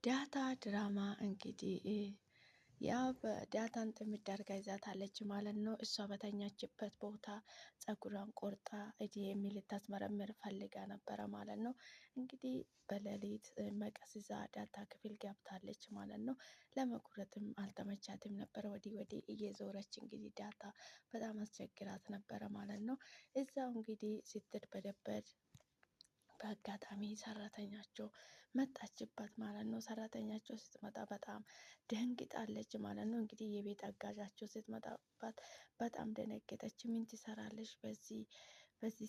ዳታ ድራማ እንግዲህ ያው በዳታን ጥምድ አድርጋ ይዛታለች ማለት ነው። እሷ በተኛችበት ቦታ ጸጉሯን ቆርጣ የሚል ልታስመረምር ፈልጋ ነበረ ማለት ነው። እንግዲህ በሌሊት መቀስ ይዛ ዳታ ክፍል ገብታለች ማለት ነው። ለመቁረጥም አልተመቻትም ነበረ። ወዲህ ወዲህ እየዞረች እንግዲህ ዳታ በጣም አስቸግራት ነበረ ማለት ነው። እዛው እንግዲህ ስትርበደበድ በአጋጣሚ ሰራተኛቸው መጣችበት ማለት ነው። ሰራተኛቸው ስትመጣ በጣም ደንግጣለች ማለት ነው። እንግዲህ የቤት አጋዣቸው ስትመጣባት በጣም ደነገጠች። ምን ትሰራለች በዚህ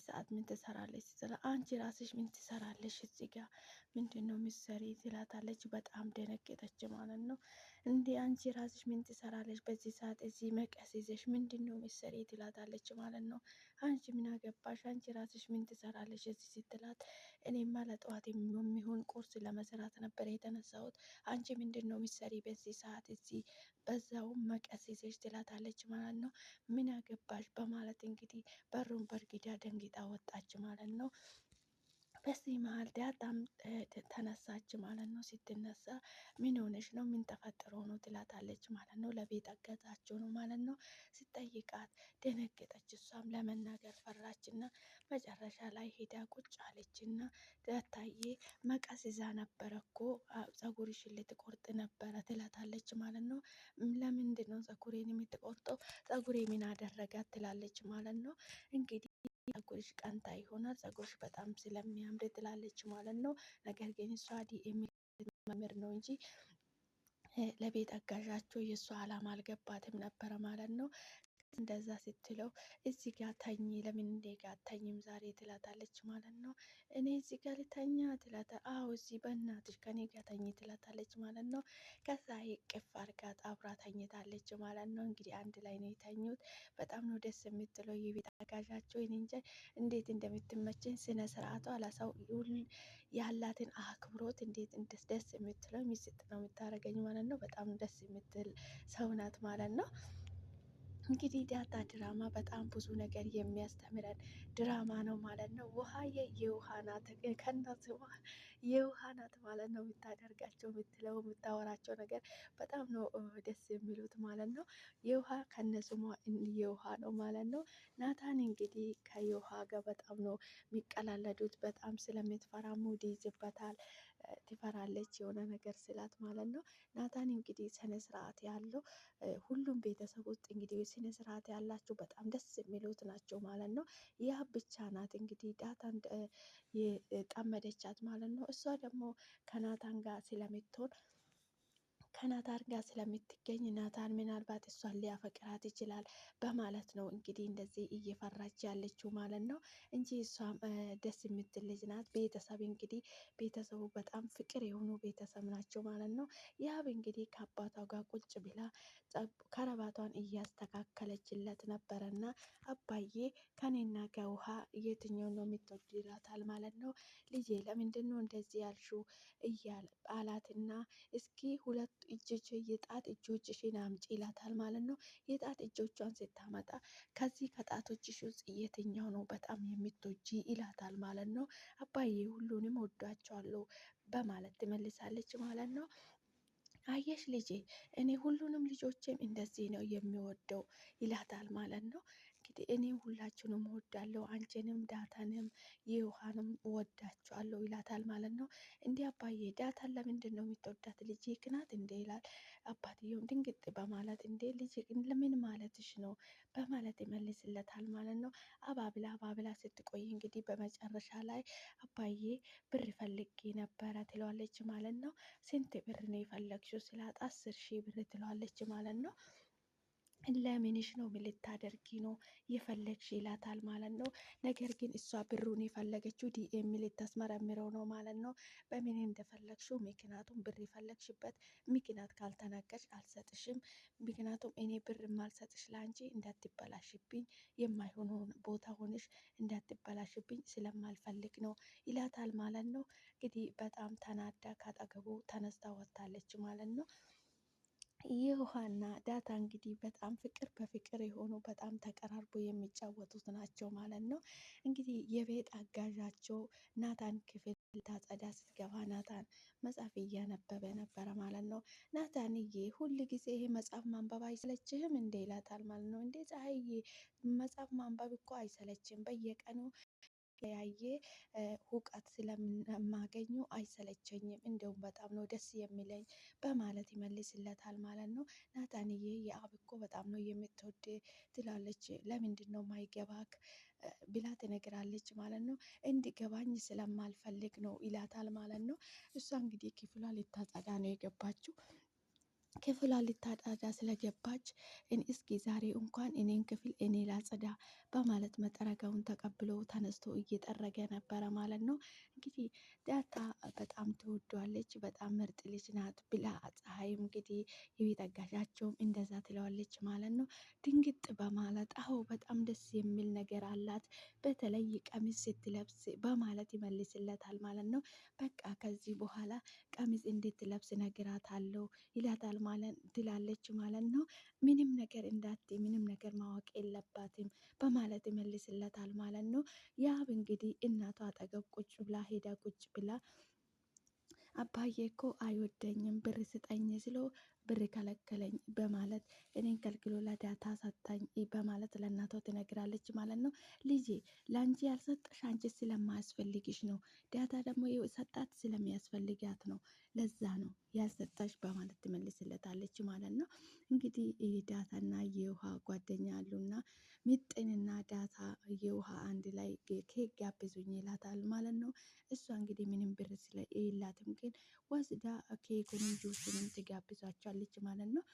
ሰዓት ምን ትሰራለች? አንቺ ራስሽ ምን ትሰራለች እዚህ ጋር ምንድን ነው ምሰሪ ትላታለች። በጣም ደነገጠች ማለት ነው። እንዴ አንቺ ራስሽ ምን ትሰራለች በዚህ ሰዓት እዚህ መቀስ ይዘሽ ምንድን ነው ምሰሪ ትላታለች ማለት ነው። አንቺ ምን አገባሽ? አንቺ ራስሽ ምን ትሰራለች እዚህ ስትላት፣ እኔማ ለጠዋት የሚሆን ቁርስ ለመስራት ነበር የተነሳሁት። አንቺ ምንድን ነው ምሰሪ በዚህ ሰዓት እዚህ በዛውም መቀስ ይዘሽ ትላታለች ማለት ነው። ምን አገባሽ በማለት እንግዲህ በሩን በርግዳ ደንግጣ ወጣች ማለት ነው። በዚህ መሀል ዳጣም ተነሳች ማለት ነው። ስትነሳ ምን ሆነሽ ነው? ምን ተፈጥሮ ነው? ትላታለች ማለት ነው። ለቤት አጋዛቸው ነው ማለት ነው። ስጠይቃት ደነገጠች። እሷም ለመናገር ፈራችና መጨረሻ ላይ ሄዳ ቁጭ አለችና ዳታዬ መቀስ ይዛ ነበረ እኮ ፀጉርሽን ልትቆርጥ ነበረ ትላታለች ማለት ነው። ለምንድን ነው ፀጉሬን የምትቆርጠው? ፀጉሬ ምን አደረጋት? ትላለች ማለት ነው። እንግዲህ ፀጉርሽ ቀንታ ይሆናል ፀጉርሽ በጣም ስለሚያምር ትላለች ማለት ነው። ነገር ግን እሷ የሚያምር ነው እንጂ ለቤት አጋዣቸው የእሷ አላማ አልገባትም ነበረ ማለት ነው። እንደዛ ስትለው እዚህ ጋር ተኝ፣ ለምን እንዴ ጋር ተኝም ዛሬ ትላታለች ማለት ነው። እኔ እዚህ ጋር ልተኛ ትላታ፣ አዎ እዚህ በእናትሽ ከኔ ጋር ተኝ ትላታለች ማለት ነው። ከዛ ይቅፍ አርጋት አብራ ተኝታለች ማለት ነው። እንግዲህ አንድ ላይ ነው የተኙት። በጣም ነው ደስ የምትለው የቤት አጋዣቸው። እኔ እንጃ እንዴት እንደምትመቸኝ ስነ ስርዓቷ አላሳው ያላትን አክብሮት እንዴት ደስ የምትለው ሚስጥ ነው የምታደርገኝ ማለት ነው። በጣም ደስ የምትል ሰው ናት ማለት ነው። እንግዲህ ዳታ ድራማ በጣም ብዙ ነገር የሚያስተምረን ድራማ ነው ማለት ነው። ውሃዬ የውሃ ናት ከእናት የውሃ ናት ማለት ነው። የምታደርጋቸው የምትለው የምታወራቸው ነገር በጣም ነው ደስ የሚሉት ማለት ነው። የውሃ ከነስሟ የውሃ ነው ማለት ነው። ናታን እንግዲህ ከየውሃ ጋር በጣም ነው የሚቀላለዱት። በጣም ስለምትፈራ ሙድ ይዝበታል። ትፈራለች የሆነ ነገር ስላት ማለት ነው። ናታን እንግዲህ ስነ ስርዓት ያለው ሁሉም ቤተሰብ ውስጥ እንግዲህ ስነ ስርዓት ያላቸው በጣም ደስ የሚሉት ናቸው ማለት ነው። ያ ብቻ ናት እንግዲህ ዳታን የጠመደቻት ማለት ነው። እሷ ደግሞ ከናታን ጋር ስለምትሆን ከናታን ጋር ስለምትገኝ ናታን ምናልባት እሷን ሊያፈቅራት ይችላል በማለት ነው እንግዲህ እንደዚህ እየፈራች ያለችው ማለት ነው። እንጂ እሷም ደስ የምትል ልጅ ናት። ቤተሰብ እንግዲህ ቤተሰቡ በጣም ፍቅር የሆኑ ቤተሰብ ናቸው ማለት ነው። ያብ እንግዲህ ከአባቷ ጋር ቁጭ ብላ ከረባቷን እያስተካከለችለት ነበረና አባዬ ከኔና ከውሃ የትኛው ነው የምትወድ ይላታል ማለት ነው። ልጄ ለምንድን ነው እንደዚህ ያልሽው እያለ አላትና እስኪ ሁለት የጣት እጆችሽን አምጪ ይላታል ማለት ነው። የጣት እጆቿን ስታመጣ ከዚህ ከጣቶችሽ ውስጥ የትኛው ነው በጣም የምትወጂ ይላታል ማለት ነው። አባዬ ሁሉንም ወዷቸዋለሁ በማለት ትመልሳለች ማለት ነው። አየሽ ልጄ እኔ ሁሉንም ልጆቼም እንደዚህ ነው የሚወደው ይላታል ማለት ነው። እንግዲህ እኔም ሁላችሁንም እወዳለሁ አንቺንም ዳታንም የውሃንም እወዳቸዋለሁ ይላታል ማለት ነው። እንዲህ አባዬ ዳታን ለምንድን ነው የምትወዳት ልጄ ክናት እንዴ ይላል። አባትየውም ድንግጥ በማለት እንዴ ልጅ ለምን ማለትሽ ነው በማለት ይመልስለታል ማለት ነው። አባብላ ስትቆይ እንግዲህ በመጨረሻ ላይ አባዬ ብር ፈልጌ ነበረ ትለዋለች ማለት ነው። ስንት ብር ነው የፈለግሽው ስላት 10,000 ብር ትለዋለች ማለት ነው። ለምንሽ ነው ምን ልታደርጊ ነው የፈለግሽ ይላታል ማለት ነው። ነገር ግን እሷ ብሩን የፈለገችው ዲኤም ልታስመረምረው ነው ማለት ነው። በምን እንደፈለግሽው ምክንያቱም ብር የፈለግሽበት ምክንያት ካልተናገርሽ አልሰጥሽም። ምክንያቱም እኔ ብር ማልሰጥሽ ላንቺ እንዳትበላሽብኝ የማይሆነውን ቦታ ሆነሽ እንዳትበላሽብኝ ስለማልፈልግ ነው ይላታል ማለት ነው። እንግዲህ በጣም ተናዳ ካጠገቡ ተነስታ ወጥታለች ማለት ነው። የውሃና ዳታ እንግዲህ በጣም ፍቅር በፍቅር የሆኑ በጣም ተቀራርቦ የሚጫወቱት ናቸው ማለት ነው። እንግዲህ የቤት አጋዣቸው ናታን ክፍል ልታጸዳ ስትገባ ናታን መጽሐፍ እያነበበ ነበረ ማለት ነው። ናታንዬ ሁል ጊዜ ይሄ መጽሐፍ ማንበብ አይሰለችህም እንዴ ይላታል ማለት ነው። እንዴ ፀሐዬ መጽሐፍ ማንበብ እኮ አይሰለችም በየቀኑ ያየ እውቀት ስለማገኙ አይሰለቸኝም፣ እንደውም በጣም ነው ደስ የሚለኝ በማለት ይመልስለታል ማለት ነው። ናታንዬ የአብ እኮ በጣም ነው የምትወድ ትላለች። ለምንድን ነው ማይገባክ ብላ ትነግራለች ማለት ነው። እንዲገባኝ ስለማልፈልግ ነው ይላታል ማለት ነው። እሷ እንግዲህ ክፍሏ ልታጸዳ ነው የገባችው። ክፍሏ ልታጸዳ ስለገባች እስኪ ዛሬ እንኳን እኔን ክፍል እኔ ላጽዳ በማለት መጠረጊያውን ተቀብሎ ተነስቶ እየጠረገ ነበረ ማለት ነው። እንግዲህ ዳታ በጣም ትወዷለች፣ በጣም ምርጥ ልጅ ናት ብላ ፀሐይም እንግዲህ የቤት አጋዣቸውም እንደዛ ትለዋለች ማለት ነው። ድንግጥ በማለት አዎ በጣም ደስ የሚል ነገር አላት በተለይ ቀሚስ ስትለብስ በማለት ይመልስለታል ማለት ነው። በቃ ከዚህ በኋላ ቀሚስ እንድትለብስ ነግራታለሁ ይላታል ማለት ትላለች ማለት ነው። ምንም ነገር እንዳትይ ምንም ነገር ማወቅ የለባትም በማለት ይመልስለታል ማለት ነው። ያብ እንግዲህ እናቷ አጠገብ ቁጭ ብላ ሄዳ ቁጭ ብላ አባዬ እኮ አይወደኝም ብር ስጠኝ ስለው ብር ከለከለኝ በማለት እኔን ከልክሎ ለዳታ ሰጠኝ በማለት ለእናቷ ትነግራለች ማለት ነው። ልጄ ለአንቺ ያልሰጠሽ አንቺ ስለማያስፈልግሽ ነው፣ ዳታ ደግሞ ሰጣት ስለሚያስፈልጋት ነው፣ ለዛ ነው ያልሰጠሽ በማለት ትመልስለታለች ማለት ነው። እንግዲህ ዳታና የውሃ ጓደኛ አሉና ምጥንና ዳታ የውሃ አንድ ላይ ኬክ ጋብዙኝ ይላታል ማለት ነው። እሷ እንግዲህ ምንም ብር የላትም ግን ወስዳ ኬኩንም ጁሱንም ትጋብዛቸዋለች ማለት ነው።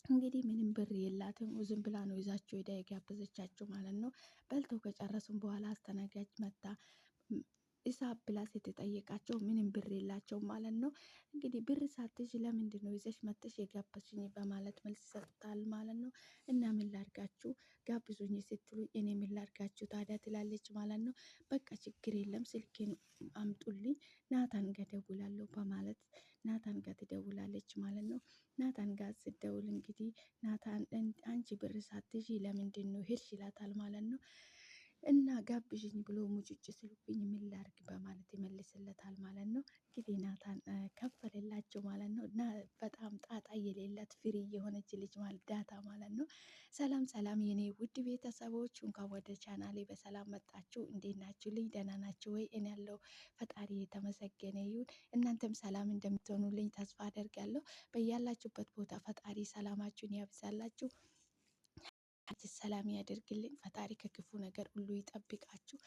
እንግዲህ ምንም ብር የላትም ዝም ብላ ነው ይዛቸው ሄዳ የጋበዘቻቸው ማለት ነው። በልተው ከጨረሱም በኋላ አስተናጋጅ መታ ሂሳብ ብላ ስትጠይቃቸው ምንም ብር የላቸውም ማለት ነው። እንግዲህ ብር ሳትይዥ ለምንድን ነው ይዘሽ መጥተሽ የጋበዝሽኝ በማለት መልስ ይሰጣል ማለት ነው። እና ምን ላድርጋችሁ ጋብዙኝ ስትሉኝ እኔ ምን ላድርጋችሁ ታዲያ ትላለች ማለት ነው። በቃ ችግር የለም ስልኬን አምጡልኝ ናታን ጋር ደውላለሁ በማለት ናታን ጋር ትደውላለች ማለት ነው። ናታን ጋር ስትደውል እንግዲህ ናታን አንቺ ብር ሳትይዥ ለምንድን ነው ሄድሽ ይላታል ማለት ነው። እና ጋብዥኝ ብሎ ሙጭጭ ስሉብኝ ምን ላድርግ በማለት ይመልስለታል ማለት ነው። እንግዲህ ናታን ከፈለላቸው ማለት ነው። እና በጣም ጣጣ የሌላት ፍሪ የሆነች ልጅ ማለት ዳታ ማለት ነው። ሰላም ሰላም የኔ ውድ ቤተሰቦች እንኳን ወደ ቻናሌ በሰላም መጣችሁ። እንዴት ናችሁ? ልኝ ደህና ናችሁ ወይ? እኔ ያለው ፈጣሪ የተመሰገነ ይሁን። እናንተም ሰላም እንደምትሆኑልኝ ተስፋ አደርጋለሁ። በያላችሁበት ቦታ ፈጣሪ ሰላማችሁን ያብዛላችሁ፣ ሰላም ያደርግልኝ። ፈጣሪ ከክፉ ነገር ሁሉ ይጠብቃችሁ።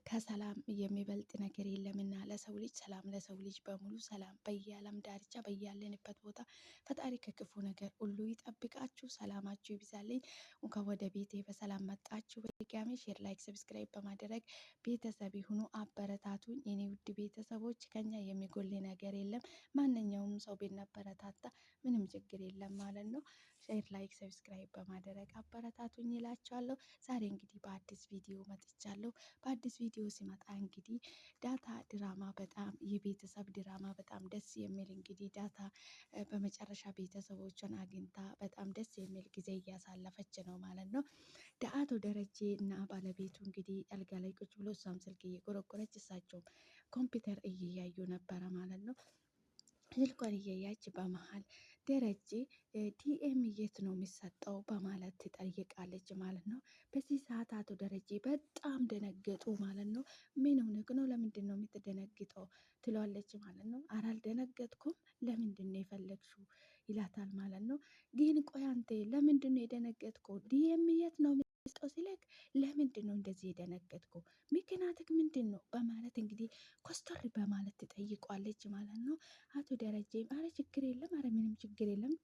ከሰላም የሚበልጥ ነገር የለምና ለሰው ልጅ ሰላም፣ ለሰው ልጅ በሙሉ ሰላም። በየዓለም ዳርቻ በያለንበት ቦታ ፈጣሪ ከክፉ ነገር ሁሉ ይጠብቃችሁ፣ ሰላማችሁ ይብዛልኝ። እንኳን ወደ ቤቴ በሰላም መጣችሁ። በድጋሚ ሼር፣ ላይክ፣ ሰብስክራይብ በማድረግ ቤተሰብ ይሁኑ፣ አበረታቱኝ። የኔ ውድ ቤተሰቦች ከኛ የሚጎል ነገር የለም። ማንኛውም ሰው ቢነበረታታ ምንም ችግር የለም ማለት ነው። ሼር፣ ላይክ፣ ሰብስክራይብ በማድረግ አበረታቱኝ ይላችኋለሁ። ዛሬ እንግዲህ በአዲስ ቪዲዮ መጥቻለሁ። በአዲስ ቪዲዮ ሲመጣ እንግዲህ ዳታ ድራማ በጣም የቤተሰብ ድራማ በጣም ደስ የሚል እንግዲህ ዳታ በመጨረሻ ቤተሰቦቿን አግኝታ በጣም ደስ የሚል ጊዜ እያሳለፈች ነው ማለት ነው። አቶ ደረጀ እና ባለቤቱ እንግዲህ አልጋ ላይ ቁጭ ብሎ እሷም ስልክ እየጎረጎረች እሳቸውም ኮምፒውተር እየያዩ ነበረ ማለት ነው። ስልኳን እያያች በመሀል ደረጀ ዲኤም የት ነው የሚሰጠው በማለት ትጠይቃለች ማለት ነው። በዚህ ሰዓት አቶ ደረጀ በጣም ደነገጡ ማለት ነው። ምን ሆነህ ነው? ለምንድን ነው የምትደነግጠው? ትለዋለች ማለት ነው። ኧረ አልደነገጥኩም፣ ለምንድን ነው የፈለግሽው? ይላታል ማለት ነው። ግን ቆይ አንተ ለምንድን ነው የደነገጥከው? ዲኤም የት ነው የሚሰጠው ሲለክ ለምንድን ነው እንደዚህ የደነገጥከው? ምክንያትህ ምንድን ነው? በማለት እንግዲህ ኮስተር በማለት ትጠይቋለች ማለት ነው። አቶ ደረጀም አረ ችግር የለም፣ አረ ምንም ችግር የለም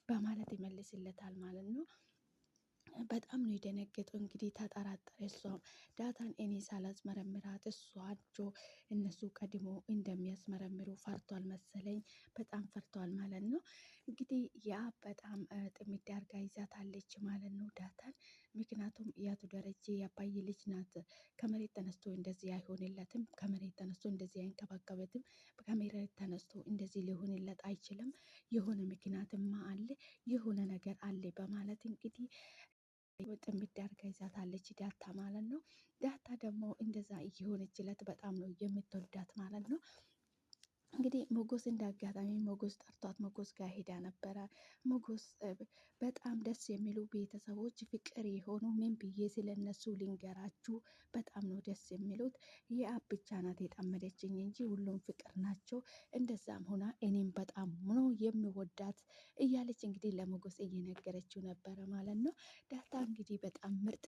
በማለት ይመልስለታል ማለት ነው። በጣም ነው የደነገጠው። እንግዲህ ተጠራጠረ። እሷም ዳታን እኔ ሳላስመረምራት እነሱ ቀድሞ እንደሚያስመረምሩ ፈርቷል መሰለኝ። በጣም ፈርቷል ማለት ነው። እንግዲህ ያ በጣም ጥምድ አድርጋ ይዛታለች ማለት ነው ዳታን። ምክንያቱም የአቶ ደረጀ የአባዬ ልጅ ናት። ከመሬት ተነስቶ እንደዚህ አይሆንለትም። ከመሬት ተነስቶ እንደዚህ አይንከባከበትም። ከመሬት ተነስቶ እንደዚህ ሊሆንለት አይችልም። የሆነ ምክንያትማ አለ፣ የሆነ ነገር አለ በማለት እንግዲህ ጥምድ አድርጋ ይዛታለች ዳታ ማለት ነው። ዳታ ደግሞ እንደዛ እየሆነችለት በጣም ነው የምትወዳት ማለት ነው። እንግዲህ ሞጎስ እንዳጋጣሚ ሞጎስ ጠርቷት ሞጎስ ጋር ሄዳ ነበረ። ሞጎስ በጣም ደስ የሚሉ ቤተሰቦች ፍቅር የሆኑ ምን ብዬ ስለነሱ ልንገራችሁ፣ በጣም ነው ደስ የሚሉት። የአብ ብቻ ናት የጠመደችኝ እንጂ ሁሉም ፍቅር ናቸው። እንደዛም ሆና እኔም በጣም ነው የሚወዳት እያለች እንግዲህ ለሞጎስ እየነገረችው ነበረ ማለት ነው። ዳታ እንግዲህ በጣም ምርጥ